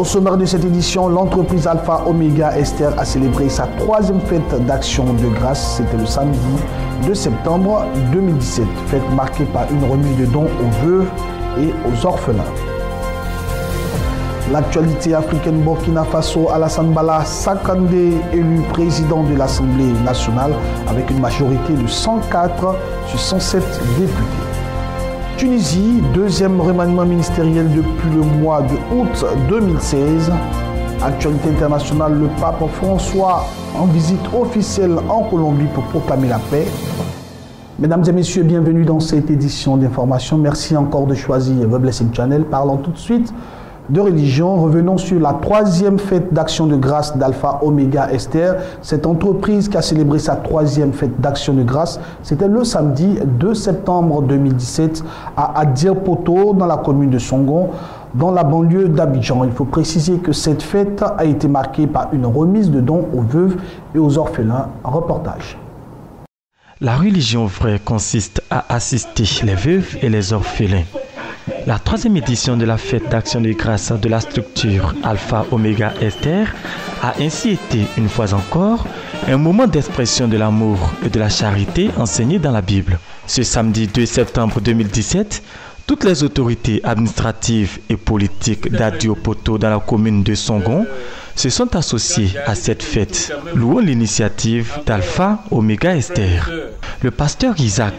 sommaire de cette édition, l'entreprise Alpha Omega Esther a célébré sa 3e fête d'action de grâce. C'était le samedi 2 septembre 2017. Fête marquée par une remise de dons aux veuves et aux orphelins. L'actualité africaine, Burkina Faso, Alassane Bala Sakandé, élu président de l'Assemblée nationale avec une majorité de 104 sur 107 députés. Tunisie, 2e remaniement ministériel depuis le mois de août 2016. Actualité internationale, le pape François en visite officielle en Colombie pour proclamer la paix. Mesdames et messieurs, bienvenue dans cette édition d'information. Merci encore de choisir The Blessing Channel. Parlons tout de suite de religion. Revenons sur la 3e fête d'action de grâce d'Alpha Omega Esther. Cette entreprise qui a célébré sa 3e fête d'action de grâce, c'était le samedi 2 septembre 2017 à Adir-Poto, dans la commune de Songon, dans la banlieue d'Abidjan. Il faut préciser que cette fête a été marquée par une remise de dons aux veuves et aux orphelins. Reportage. La religion vraie consiste à assister les veuves et les orphelins. La 3e édition de la fête d'action de grâce de la structure Alpha Omega Esther a ainsi été, une fois encore, un moment d'expression de l'amour et de la charité enseigné dans la Bible. Ce samedi 2 septembre 2017, toutes les autorités administratives et politiques d'Adir-Poto dans la commune de Songon se sont associées à cette fête, louant l'initiative d'Alpha Omega Esther. Le pasteur Isaac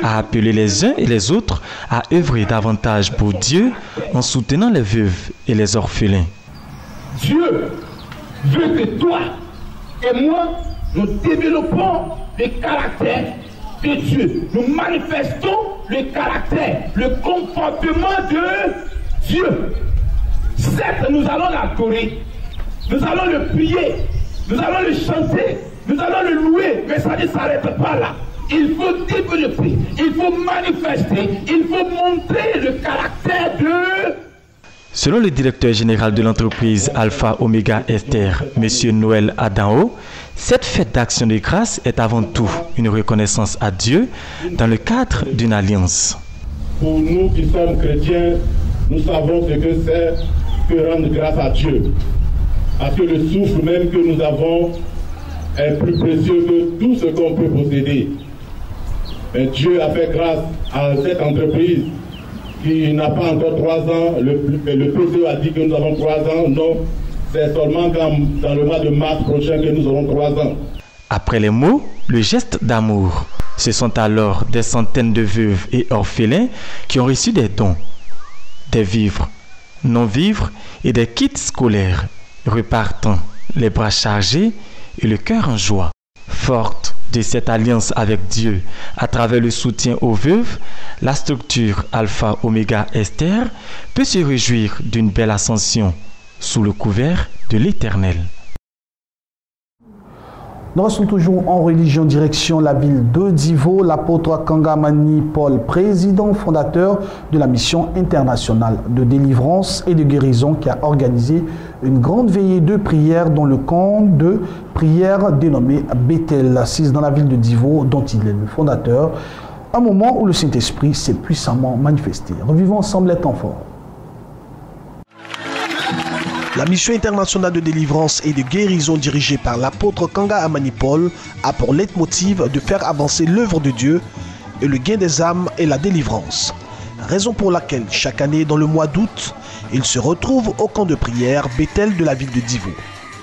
a appelé les uns et les autres à œuvrer davantage pour Dieu en soutenant les veuves et les orphelins. Dieu veut que toi et moi, nous développons le caractère de Dieu. Nous manifestons le caractère, le comportement de Dieu. Certes, nous allons l'adorer, nous allons le prier, nous allons le chanter, nous allons le louer, mais ça ne s'arrête pas là. Il faut développer, il faut manifester, il faut montrer le caractère de... Selon le directeur général de l'entreprise Alpha Omega Esther, M. Noël Adanho, cette fête d'action de grâce est avant tout une reconnaissance à Dieu dans le cadre d'une alliance. Pour nous qui sommes chrétiens, nous savons ce que c'est que rendre grâce à Dieu. Parce que le souffle même que nous avons est plus précieux que tout ce qu'on peut posséder. Mais Dieu a fait grâce à cette entreprise qui n'a pas encore 3 ans. Le PCO a dit que nous avons 3 ans. Non, c'est seulement dans le mois de mars prochain que nous aurons 3 ans. Après les mots, le geste d'amour. Ce sont alors des centaines de veuves et orphelins qui ont reçu des dons, des vivres, non-vivres et des kits scolaires, repartant les bras chargés et le cœur en joie. Forte de cette alliance avec Dieu à travers le soutien aux veuves, la structure Alpha Omega Esther peut se réjouir d'une belle ascension sous le couvert de l'Éternel. Nous restons toujours en religion, direction la ville de Divo. L'apôtre Kangamani Paul, président fondateur de la mission internationale de délivrance et de guérison, qui a organisé une grande veillée de prière dans le camp de prière dénommé Bethel, assise dans la ville de Divo, dont il est le fondateur. Un moment où le Saint-Esprit s'est puissamment manifesté. Revivons ensemble les temps forts. La mission internationale de délivrance et de guérison dirigée par l'apôtre Kangamani Paul a pour leitmotiv de faire avancer l'œuvre de Dieu et le gain des âmes et la délivrance. Raison pour laquelle chaque année dans le mois d'août, il se retrouve au camp de prière Bethel de la ville de Divo.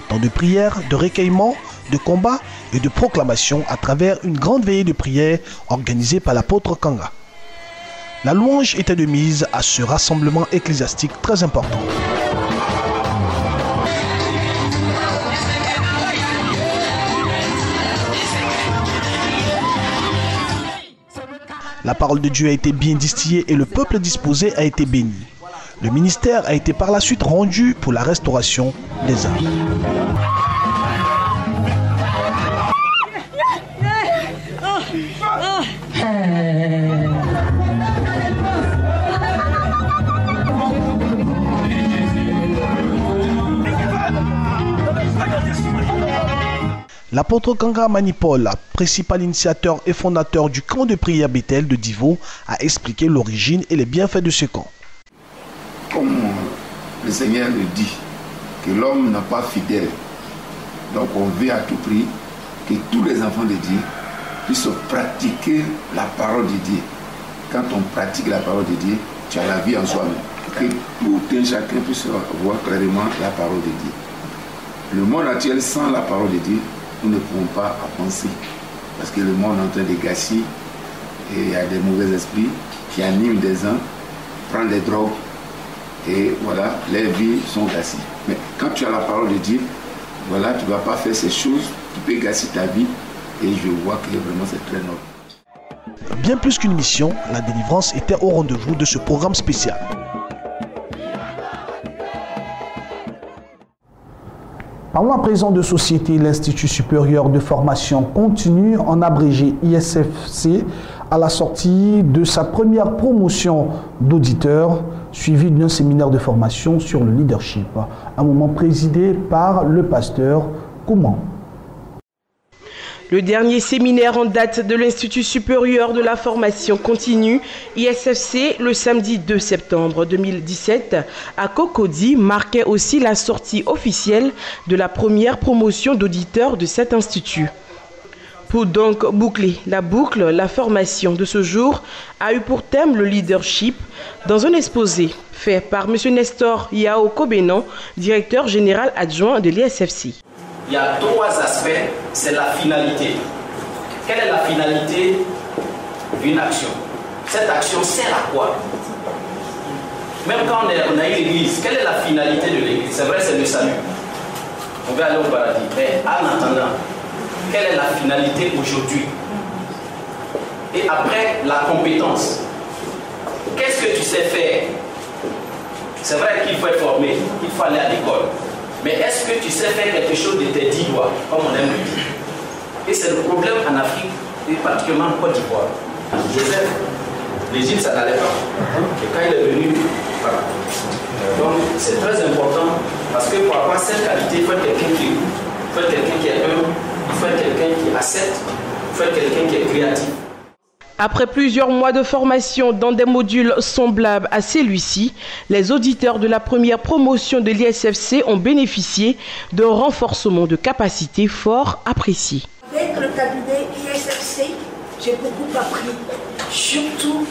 Temps de prière, de recueillement, de combat et de proclamation à travers une grande veillée de prière organisée par l'apôtre Kanga. La louange était de mise à ce rassemblement ecclésiastique très important. La parole de Dieu a été bien distillée et le peuple disposé a été béni. Le ministère a été par la suite rendu pour la restauration des âmes. L'apôtre Kangamani Paul, principal initiateur et fondateur du camp de prière Bethel de Divo, a expliqué l'origine et les bienfaits de ce camp. Comme le Seigneur le dit, que l'homme n'est pas fidèle. Donc on veut à tout prix que tous les enfants de Dieu puissent pratiquer la parole de Dieu. Quand on pratique la parole de Dieu, tu as la vie en soi-même. Que tout un chacun puisse voir clairement la parole de Dieu. Le monde actuel, sans la parole de Dieu, nous ne pouvons pas avancer. Parce que le monde est en train de gâcher et il y a des mauvais esprits qui animent des gens, prennent des drogues et voilà, les vies sont gâchées. Mais quand tu as la parole de Dieu, voilà, tu ne vas pas faire ces choses qui peuvent gâcher ta vie et je vois que vraiment c'est très noble. Bien plus qu'une mission, la délivrance était au rendez-vous de ce programme spécial. Parlons à présent de société. L'Institut supérieur de formation continue, en abrégé ISFC, à la sortie de sa première promotion d'auditeurs, suivie d'un séminaire de formation sur le leadership. Un moment présidé par le pasteur Kouman. Le dernier séminaire en date de l'Institut supérieur de la formation continue, ISFC, le samedi 2 septembre 2017, à Cocody, marquait aussi la sortie officielle de la première promotion d'auditeurs de cet institut. Pour donc boucler la boucle, la formation de ce jour a eu pour thème le leadership dans un exposé fait par M. Nestor Yao Kobenon, directeur général adjoint de l'ISFC. Il y a trois aspects, c'est la finalité. Quelle est la finalité d'une action? Cette action sert à quoi? Même quand on a eu l'église, quelle est la finalité de l'église? C'est vrai, c'est le salut. On va aller au paradis. Mais en attendant, quelle est la finalité aujourd'hui? Et après, la compétence. Qu'est-ce que tu sais faire? C'est vrai qu'il faut être formé, il faut aller à l'école. Mais est-ce que tu sais faire quelque chose de tes 10 doigts, comme on aime le dire? Et c'est le problème en Afrique, et particulièrement en Côte d'Ivoire. Joseph, l'Égypte, ça n'allait pas. Et quand il est venu, voilà. Donc c'est très important, parce que pour avoir cette qualité, il faut être quelqu'un qui écoute, il faut être quelqu'un qui est humble, il faut être quelqu'un qui accepte, il faut être quelqu'un qui est créatif. Après plusieurs mois de formation dans des modules semblables à celui-ci, les auditeurs de la première promotion de l'ISFC ont bénéficié d'un renforcement de capacité fort apprécié. Avec le cabinet ISFC, j'ai beaucoup appris, surtout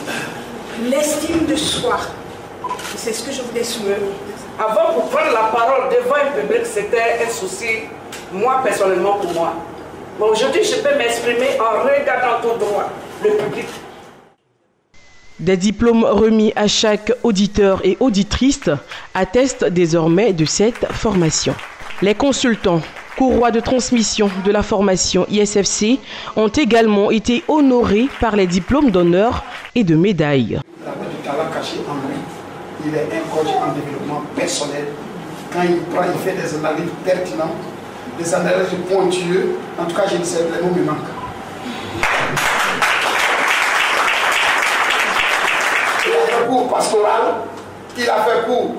l'estime de soi. C'est ce que je voulais souligner. Avant, pour prendre la parole devant un public, c'était un souci, moi personnellement pour moi. Mais aujourd'hui, je peux m'exprimer en regardant tout droit. Le public. Des diplômes remis à chaque auditeur et auditrice attestent désormais de cette formation. Les consultants, courroies de transmission de la formation ISFC, ont également été honorés par les diplômes d'honneur et de médailles. Il a du talent caché en lui. Il est un coach en développement personnel. Quand il prend, il fait des analyses pertinentes, des analyses pointueuses. En tout cas, je ne sais pas, les mots me manquent. Cours pastoral, il a fait cours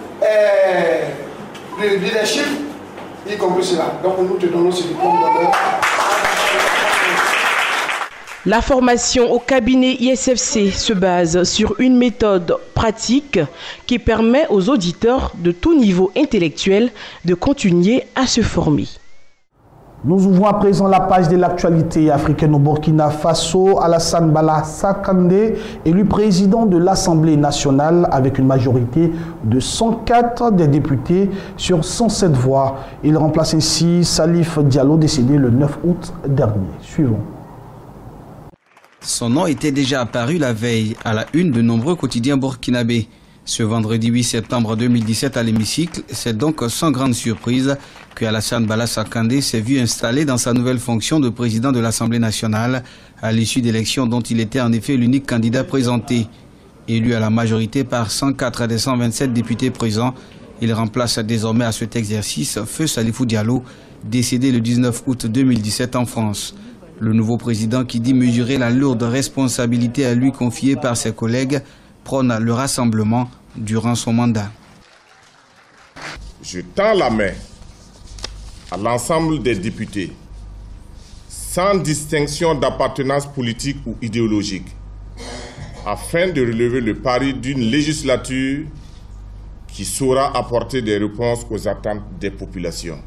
de leadership, y compris cela. Donc nous te donnons ce diplôme d'honneur. La formation au cabinet ISFC se base sur une méthode pratique qui permet aux auditeurs de tout niveau intellectuel de continuer à se former. Nous ouvrons à présent la page de l'actualité africaine au Burkina Faso. Alassane Bala Sakandé, élu président de l'Assemblée nationale avec une majorité de 104 des députés sur 107 voix. Il remplace ainsi Salif Diallo, décédé le 9 août dernier. Suivons. Son nom était déjà apparu la veille à la une de nombreux quotidiens burkinabés. Ce vendredi 8 septembre 2017 à l'hémicycle, c'est donc sans grande surprise que Alassane Bala Sakandé s'est vu installé dans sa nouvelle fonction de président de l'Assemblée nationale à l'issue d'élections dont il était en effet l'unique candidat présenté. Élu à la majorité par 104 des 127 députés présents, il remplace désormais à cet exercice Feu Salifou Diallo, décédé le 19 août 2017 en France. Le nouveau président, qui dit mesurer la lourde responsabilité à lui confiée par ses collègues, prône le rassemblement durant son mandat. Je tends la main à l'ensemble des députés, sans distinction d'appartenance politique ou idéologique, afin de relever le pari d'une législature qui saura apporter des réponses aux attentes des populations.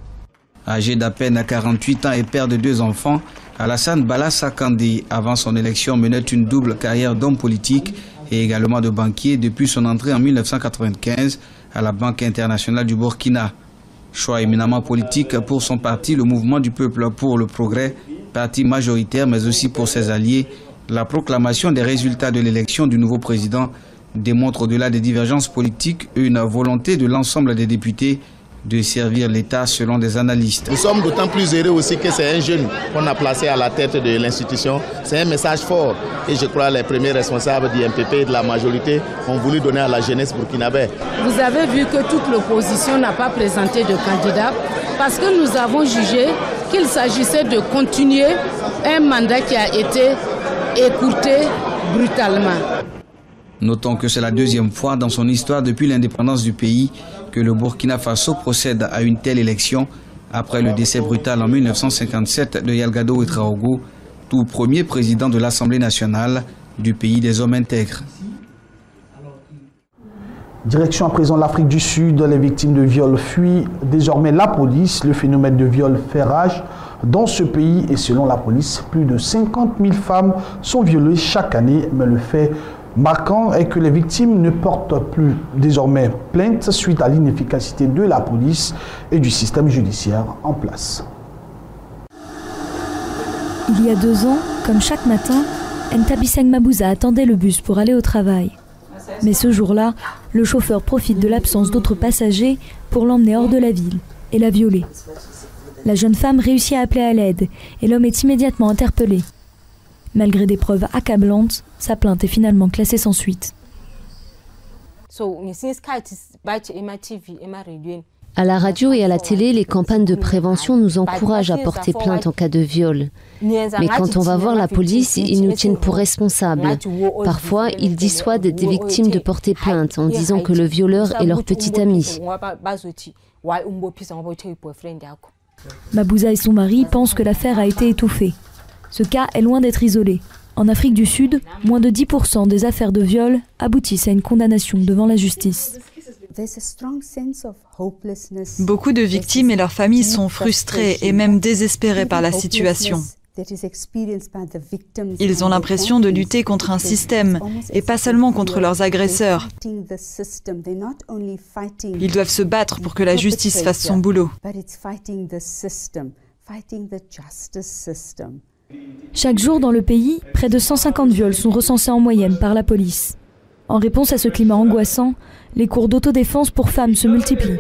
Âgé d'à peine 48 ans et père de 2 enfants, Alassane Bala Sakandé, avant son élection, menait une double carrière d'homme politique et également de banquier depuis son entrée en 1995 à la Banque internationale du Burkina. Choix éminemment politique pour son parti, le Mouvement du Peuple pour le Progrès, parti majoritaire mais aussi pour ses alliés, la proclamation des résultats de l'élection du nouveau président démontre au-delà des divergences politiques une volonté de l'ensemble des députés de servir l'État selon des analystes. Nous sommes d'autant plus heureux aussi que c'est un jeune qu'on a placé à la tête de l'institution. C'est un message fort et je crois que les premiers responsables du MPP et de la majorité ont voulu donner à la jeunesse burkinabé. Vous avez vu que toute l'opposition n'a pas présenté de candidat parce que nous avons jugé qu'il s'agissait de continuer un mandat qui a été écourté brutalement. Notons que c'est la 2e fois dans son histoire depuis l'indépendance du pays que le Burkina Faso procède à une telle élection après le décès brutal en 1957 de Yalgado Ouedraogo, tout premier président de l'Assemblée nationale du pays des hommes intègres. Direction à présent l'Afrique du Sud, les victimes de viol fuient désormais la police. Le phénomène de viol fait rage dans ce pays et selon la police, plus de 50 000 femmes sont violées chaque année, mais le fait marquant est que les victimes ne portent plus désormais plainte suite à l'inefficacité de la police et du système judiciaire en place. Il y a 2 ans, comme chaque matin, Ntabiseng Mabouza attendait le bus pour aller au travail. Mais ce jour-là, le chauffeur profite de l'absence d'autres passagers pour l'emmener hors de la ville et la violer. La jeune femme réussit à appeler à l'aide et l'homme est immédiatement interpellé. Malgré des preuves accablantes, sa plainte est finalement classée sans suite. À la radio et à la télé, les campagnes de prévention nous encouragent à porter plainte en cas de viol. Mais quand on va voir la police, ils nous tiennent pour responsables. Parfois, ils dissuadent des victimes de porter plainte en disant que le violeur est leur petit ami. Mabouza et son mari pensent que l'affaire a été étouffée. Ce cas est loin d'être isolé. En Afrique du Sud, moins de 10% des affaires de viol aboutissent à une condamnation devant la justice. Beaucoup de victimes et leurs familles sont frustrées et même désespérées par la situation. Ils ont l'impression de lutter contre un système et pas seulement contre leurs agresseurs. Ils doivent se battre pour que la justice fasse son boulot. Chaque jour dans le pays, près de 150 viols sont recensés en moyenne par la police. En réponse à ce climat angoissant, les cours d'autodéfense pour femmes se multiplient.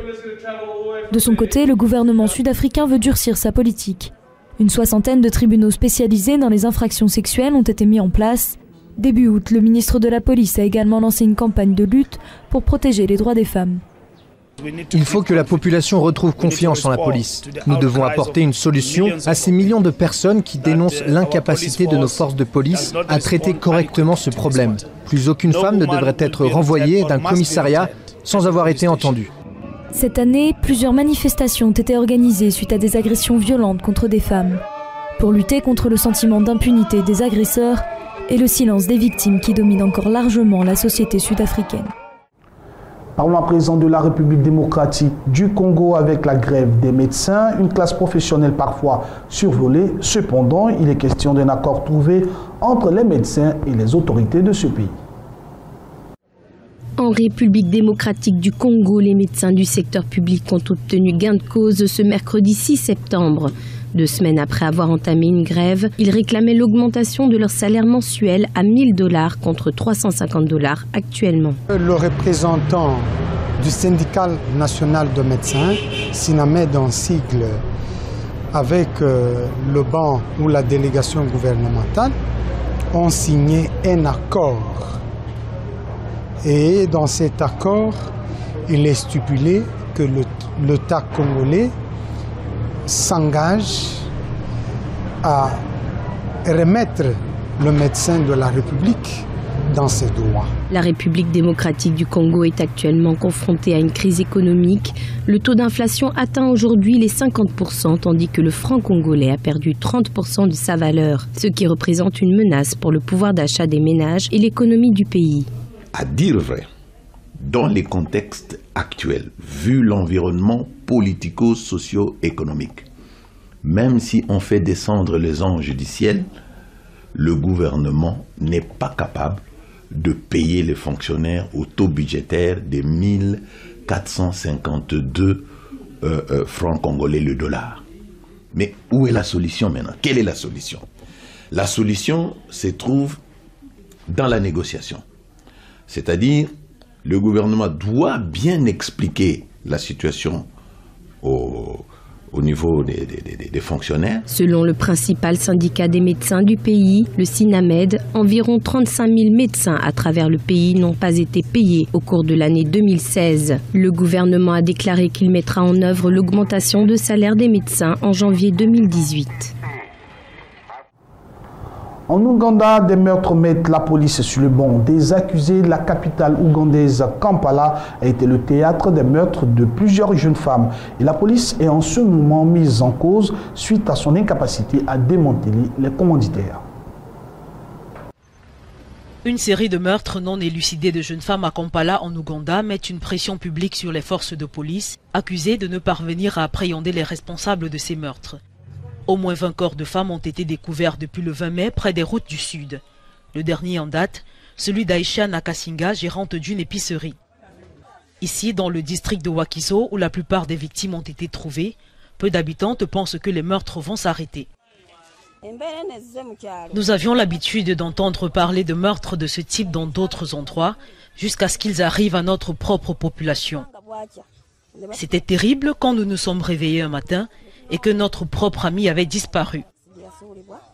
De son côté, le gouvernement sud-africain veut durcir sa politique. Une 60aine de tribunaux spécialisés dans les infractions sexuelles ont été mis en place. Début août, le ministre de la Police a également lancé une campagne de lutte pour protéger les droits des femmes. Il faut que la population retrouve confiance en la police. Nous devons apporter une solution à ces millions de personnes qui dénoncent l'incapacité de nos forces de police à traiter correctement ce problème. Plus aucune femme ne devrait être renvoyée d'un commissariat sans avoir été entendue. Cette année, plusieurs manifestations ont été organisées suite à des agressions violentes contre des femmes. Pour lutter contre le sentiment d'impunité des agresseurs et le silence des victimes qui domine encore largement la société sud-africaine. Parlons à présent de la République démocratique du Congo avec la grève des médecins, une classe professionnelle parfois survolée. Cependant, il est question d'un accord trouvé entre les médecins et les autorités de ce pays. En République démocratique du Congo, les médecins du secteur public ont obtenu gain de cause ce mercredi 6 septembre. 2 semaines après avoir entamé une grève, ils réclamaient l'augmentation de leur salaire mensuel à 1 000 $ contre 350 $ actuellement. Le représentant du syndicat national de médecins, SINAMED en sigle, avec le banc ou la délégation gouvernementale, ont signé un accord. Et dans cet accord, il est stipulé que l'État congolais s'engage à remettre le médecin de la République dans ses droits. La République démocratique du Congo est actuellement confrontée à une crise économique. Le taux d'inflation atteint aujourd'hui les 50%, tandis que le franc congolais a perdu 30% de sa valeur, ce qui représente une menace pour le pouvoir d'achat des ménages et l'économie du pays. À dire vrai, dans les contextes actuels, vu l'environnement politico-socio-économique. Même si on fait descendre les anges du ciel, le gouvernement n'est pas capable de payer les fonctionnaires au taux budgétaire de 1452 francs congolais le dollar. Mais où est la solution maintenant? Quelle est la solution? La solution se trouve dans la négociation. C'est-à-dire, le gouvernement doit bien expliquer la situation au niveau des fonctionnaires. Selon le principal syndicat des médecins du pays, le SINAMED, environ 35 000 médecins à travers le pays n'ont pas été payés au cours de l'année 2016. Le gouvernement a déclaré qu'il mettra en œuvre l'augmentation de salaire des médecins en janvier 2018. En Ouganda, des meurtres mettent la police sur le banc des accusés. La capitale ougandaise, Kampala, a été le théâtre des meurtres de plusieurs jeunes femmes. Et la police est en ce moment mise en cause suite à son incapacité à démanteler les commanditaires. Une série de meurtres non élucidés de jeunes femmes à Kampala, en Ouganda, met une pression publique sur les forces de police, accusées de ne parvenir à appréhender les responsables de ces meurtres. Au moins 20 corps de femmes ont été découverts depuis le 20 mai près des routes du Sud. Le dernier en date, celui d'Aïcha Nakasinga, gérante d'une épicerie. Ici, dans le district de Wakiso, où la plupart des victimes ont été trouvées, peu d'habitantes pensent que les meurtres vont s'arrêter. Nous avions l'habitude d'entendre parler de meurtres de ce type dans d'autres endroits, jusqu'à ce qu'ils arrivent à notre propre population. C'était terrible quand nous nous sommes réveillés un matin et que notre propre ami avait disparu.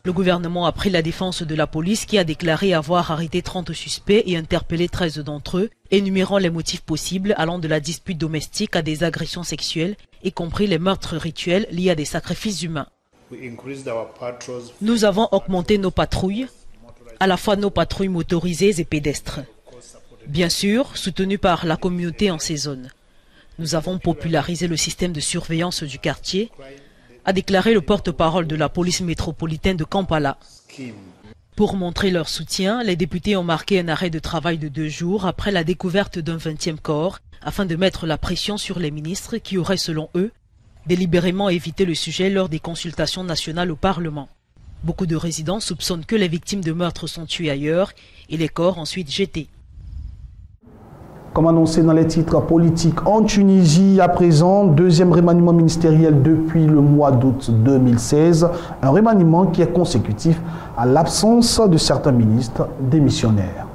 Le gouvernement a pris la défense de la police qui a déclaré avoir arrêté 30 suspects et interpellé 13 d'entre eux, énumérant les motifs possibles allant de la dispute domestique à des agressions sexuelles, y compris les meurtres rituels liés à des sacrifices humains. Nous avons augmenté nos patrouilles, à la fois nos patrouilles motorisées et pédestres. Bien sûr, soutenues par la communauté en ces zones. Nous avons popularisé le système de surveillance du quartier, a déclaré le porte-parole de la police métropolitaine de Kampala. Pour montrer leur soutien, les députés ont marqué un arrêt de travail de 2 jours après la découverte d'un 20e corps, afin de mettre la pression sur les ministres qui auraient, selon eux, délibérément évité le sujet lors des consultations nationales au Parlement. Beaucoup de résidents soupçonnent que les victimes de meurtres sont tuées ailleurs et les corps ensuite jetés. Comme annoncé dans les titres politiques en Tunisie, à présent, 2e remaniement ministériel depuis le mois d'août 2016. Un remaniement qui est consécutif à l'absence de certains ministres démissionnaires.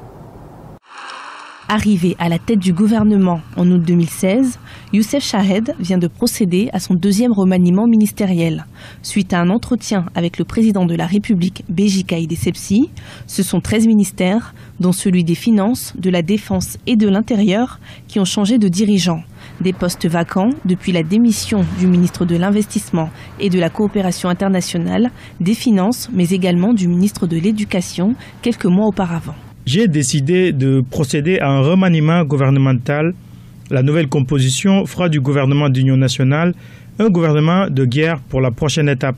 Arrivé à la tête du gouvernement en août 2016, Youssef Chahed vient de procéder à son 2e remaniement ministériel. Suite à un entretien avec le président de la République, Béji Caïd Essebsi, ce sont 13 ministères, dont celui des Finances, de la Défense et de l'Intérieur, qui ont changé de dirigeant. Des postes vacants depuis la démission du ministre de l'Investissement et de la Coopération internationale, des Finances, mais également du ministre de l'Éducation quelques mois auparavant. J'ai décidé de procéder à un remaniement gouvernemental. La nouvelle composition fera du gouvernement d'union nationale un gouvernement de guerre pour la prochaine étape.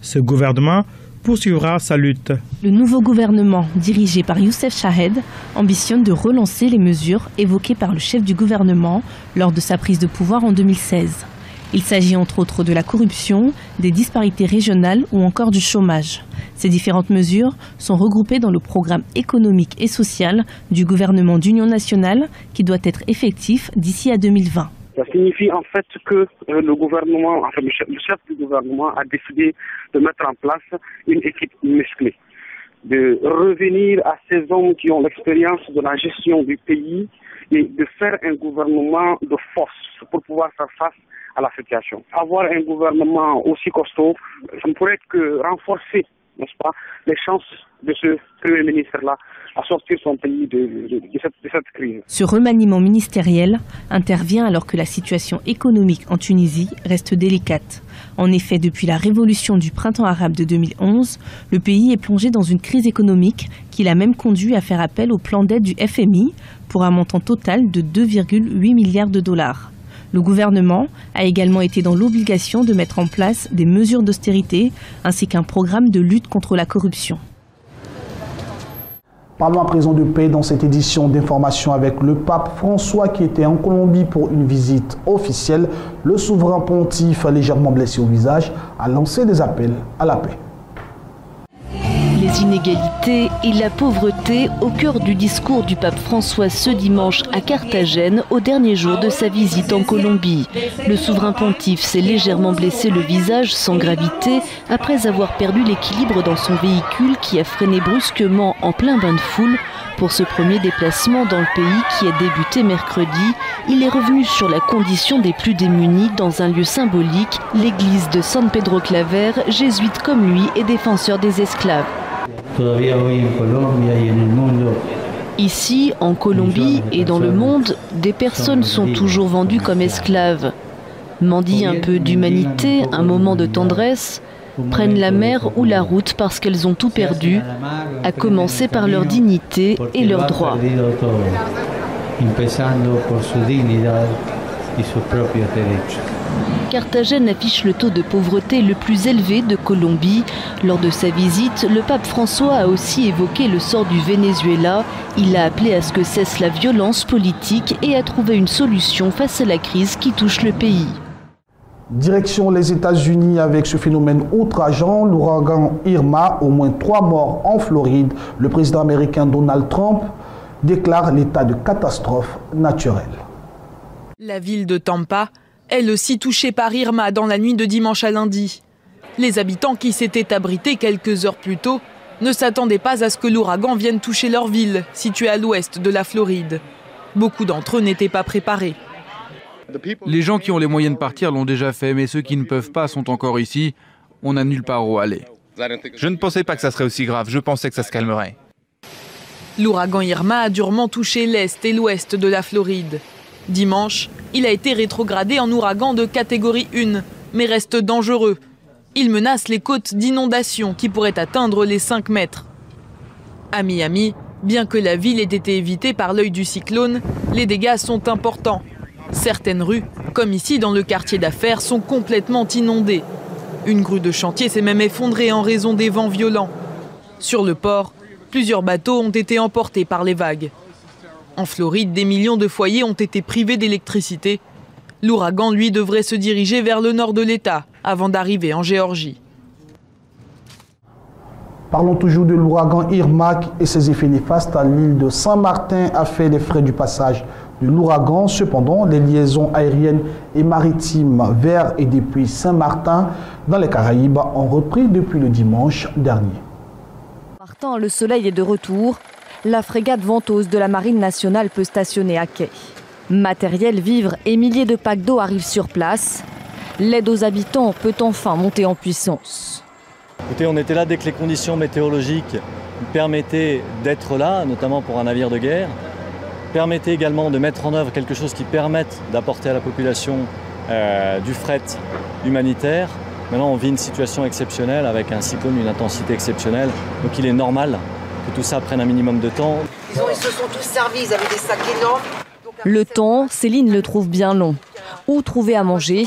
Ce gouvernement poursuivra sa lutte. Le nouveau gouvernement, dirigé par Youssef Chahed, ambitionne de relancer les mesures évoquées par le chef du gouvernement lors de sa prise de pouvoir en 2016. Il s'agit entre autres de la corruption, des disparités régionales ou encore du chômage. Ces différentes mesures sont regroupées dans le programme économique et social du gouvernement d'union nationale qui doit être effectif d'ici à 2020. Ça signifie en fait que le gouvernement, enfin le chef du gouvernement a décidé de mettre en place une équipe musclée, de revenir à ces hommes qui ont l'expérience de la gestion du pays et de faire un gouvernement de force pour pouvoir faire face à la situation. Avoir un gouvernement aussi costaud, ça ne pourrait que renforcer, n'est-ce pas, les chances de ce Premier ministre-là à sortir son pays de cette crise. Ce remaniement ministériel intervient alors que la situation économique en Tunisie reste délicate. En effet, depuis la révolution du printemps arabe de 2011, le pays est plongé dans une crise économique qui l'a même conduit à faire appel au plan d'aide du FMI pour un montant total de 2,8 milliards de dollars. Le gouvernement a également été dans l'obligation de mettre en place des mesures d'austérité ainsi qu'un programme de lutte contre la corruption. Parlons à présent de paix dans cette édition d'information avec le pape François qui était en Colombie pour une visite officielle. Le souverain pontife, légèrement blessé au visage, a lancé des appels à la paix. Les inégalités et la pauvreté au cœur du discours du pape François ce dimanche à Carthagène, au dernier jour de sa visite en Colombie. Le souverain pontife s'est légèrement blessé le visage sans gravité après avoir perdu l'équilibre dans son véhicule qui a freiné brusquement en plein bain de foule. Pour ce premier déplacement dans le pays qui a débuté mercredi, il est revenu sur la condition des plus démunis dans un lieu symbolique, l'église de San Pedro Claver, jésuite comme lui et défenseur des esclaves. Ici, en Colombie et dans le monde, des personnes sont toujours vendues comme esclaves. Mendient un peu d'humanité, un moment de tendresse, prennent la mer ou la route parce qu'elles ont tout perdu, à commencer par leur dignité et leurs droits. Carthagène affiche le taux de pauvreté le plus élevé de Colombie. Lors de sa visite, le pape François a aussi évoqué le sort du Venezuela. Il a appelé à ce que cesse la violence politique et à trouver une solution face à la crise qui touche le pays. Direction les États-Unis avec ce phénomène outrageant, l'ouragan Irma, au moins 3 morts en Floride. Le président américain Donald Trump déclare l'état de catastrophe naturelle. La ville de Tampa, elle aussi touchée par Irma dans la nuit de dimanche à lundi. Les habitants qui s'étaient abrités quelques heures plus tôt ne s'attendaient pas à ce que l'ouragan vienne toucher leur ville, située à l'ouest de la Floride. Beaucoup d'entre eux n'étaient pas préparés. Les gens qui ont les moyens de partir l'ont déjà fait, mais ceux qui ne peuvent pas sont encore ici. On n'a nulle part où aller. Je ne pensais pas que ça serait aussi grave, je pensais que ça se calmerait. L'ouragan Irma a durement touché l'est et l'ouest de la Floride. Dimanche, il a été rétrogradé en ouragan de catégorie 1, mais reste dangereux. Il menace les côtes d'inondation qui pourraient atteindre les 5 mètres. À Miami, bien que la ville ait été évitée par l'œil du cyclone, les dégâts sont importants. Certaines rues, comme ici dans le quartier d'affaires, sont complètement inondées. Une grue de chantier s'est même effondrée en raison des vents violents. Sur le port, plusieurs bateaux ont été emportés par les vagues. En Floride, des millions de foyers ont été privés d'électricité. L'ouragan, lui, devrait se diriger vers le nord de l'État avant d'arriver en Géorgie. Parlons toujours de l'ouragan Irma et ses effets néfastes à l'île de Saint-Martin a fait les frais du passage de l'ouragan. Cependant, les liaisons aériennes et maritimes vers et depuis Saint-Martin dans les Caraïbes ont repris depuis le dimanche dernier. Martin, le soleil est de retour. La frégate Ventose de la Marine nationale peut stationner à quai. Matériel, vivres et milliers de packs d'eau arrivent sur place. L'aide aux habitants peut enfin monter en puissance. Écoutez, on était là dès que les conditions météorologiques permettaient d'être là, notamment pour un navire de guerre. Permettaient également de mettre en œuvre quelque chose qui permette d'apporter à la population du fret humanitaire. Maintenant, on vit une situation exceptionnelle avec un cyclone, une intensité exceptionnelle. Donc il est normal que tout ça prenne un minimum de temps. Ils se sont tous servis, ils avaient des sacs énormes. Le temps, Céline le trouve bien long. Où trouver à manger?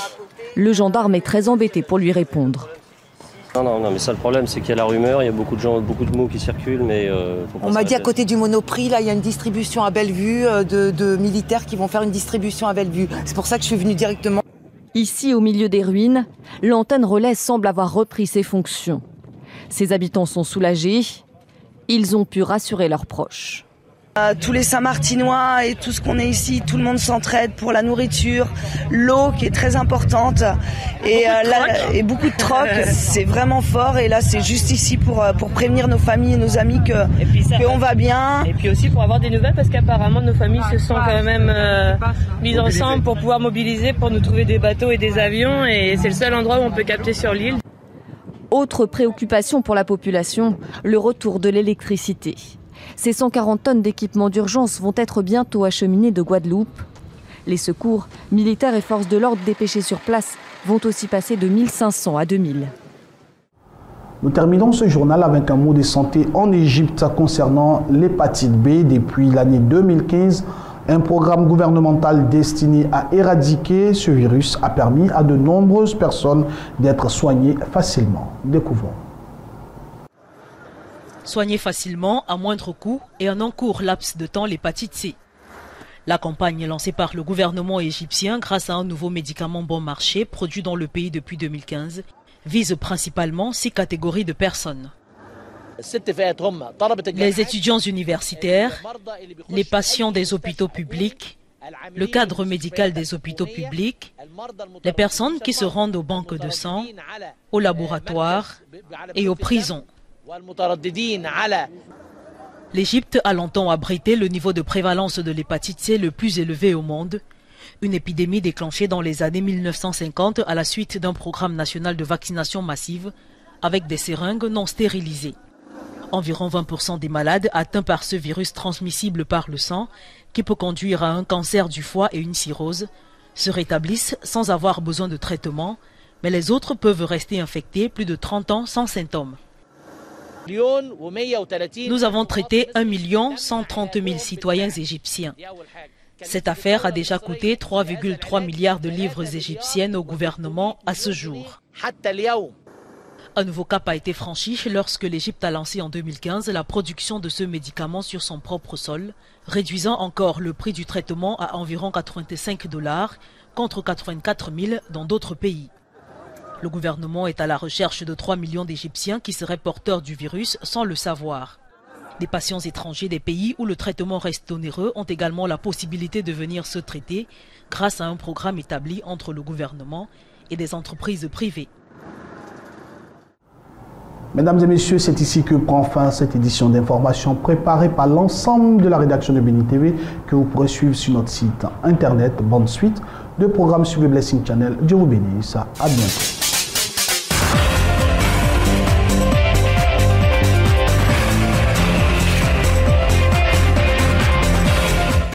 Le gendarme est très embêté pour lui répondre. Non, mais ça, le problème, c'est qu'il y a la rumeur, il y a beaucoup de gens, beaucoup de mots qui circulent, mais... On m'a dit à côté du Monoprix, là, il y a une distribution à Bellevue de militaires qui vont faire une distribution à Bellevue. C'est pour ça que je suis venue directement. Ici, au milieu des ruines, l'antenne relais semble avoir repris ses fonctions. Ses habitants sont soulagés. Ils ont pu rassurer leurs proches. Tous les Saint-Martinois et tout ce qu'on est ici, tout le monde s'entraide pour la nourriture, l'eau qui est très importante et beaucoup de troc, c'est vraiment fort et là c'est juste ici pour prévenir nos familles et nos amis qu'on va bien. Et puis aussi pour avoir des nouvelles parce qu'apparemment nos familles se sont quand même mises ensemble pour pouvoir mobiliser pour nous trouver des bateaux et des avions et c'est le seul endroit où on peut capter sur l'île. Autre préoccupation pour la population, le retour de l'électricité. Ces 140 tonnes d'équipements d'urgence vont être bientôt acheminées de Guadeloupe. Les secours, militaires et forces de l'ordre dépêchés sur place vont aussi passer de 1500 à 2000. Nous terminons ce journal avec un mot de santé en Égypte concernant l'hépatite B. Depuis l'année 2015, un programme gouvernemental destiné à éradiquer ce virus a permis à de nombreuses personnes d'être soignées facilement. Découvrons. soigner facilement, à moindre coût et en un court laps de temps l'hépatite C. La campagne lancée par le gouvernement égyptien grâce à un nouveau médicament bon marché produit dans le pays depuis 2015 vise principalement 6 catégories de personnes. Les étudiants universitaires, les patients des hôpitaux publics, le cadre médical des hôpitaux publics, les personnes qui se rendent aux banques de sang, aux laboratoires et aux prisons. L'Égypte a longtemps abrité le niveau de prévalence de l'hépatite C le plus élevé au monde, une épidémie déclenchée dans les années 1950 à la suite d'un programme national de vaccination massive avec des seringues non stérilisées. Environ 20% des malades atteints par ce virus transmissible par le sang, qui peut conduire à un cancer du foie et une cirrhose, se rétablissent sans avoir besoin de traitement, mais les autres peuvent rester infectés plus de 30 ans sans symptômes. Nous avons traité 1 130 000 citoyens égyptiens. Cette affaire a déjà coûté 3,3 milliards de livres égyptiennes au gouvernement à ce jour. Un nouveau cap a été franchi lorsque l'Égypte a lancé en 2015 la production de ce médicament sur son propre sol, réduisant encore le prix du traitement à environ 85 $ contre 84 000 dans d'autres pays. Le gouvernement est à la recherche de 3 millions d'Égyptiens qui seraient porteurs du virus sans le savoir. Des patients étrangers des pays où le traitement reste onéreux ont également la possibilité de venir se traiter grâce à un programme établi entre le gouvernement et des entreprises privées. Mesdames et messieurs, c'est ici que prend fin cette édition d'information préparée par l'ensemble de la rédaction de Béni TV que vous pourrez suivre sur notre site internet. Bonne suite de programmes sur le Blessing Channel. Dieu vous bénisse. À bientôt.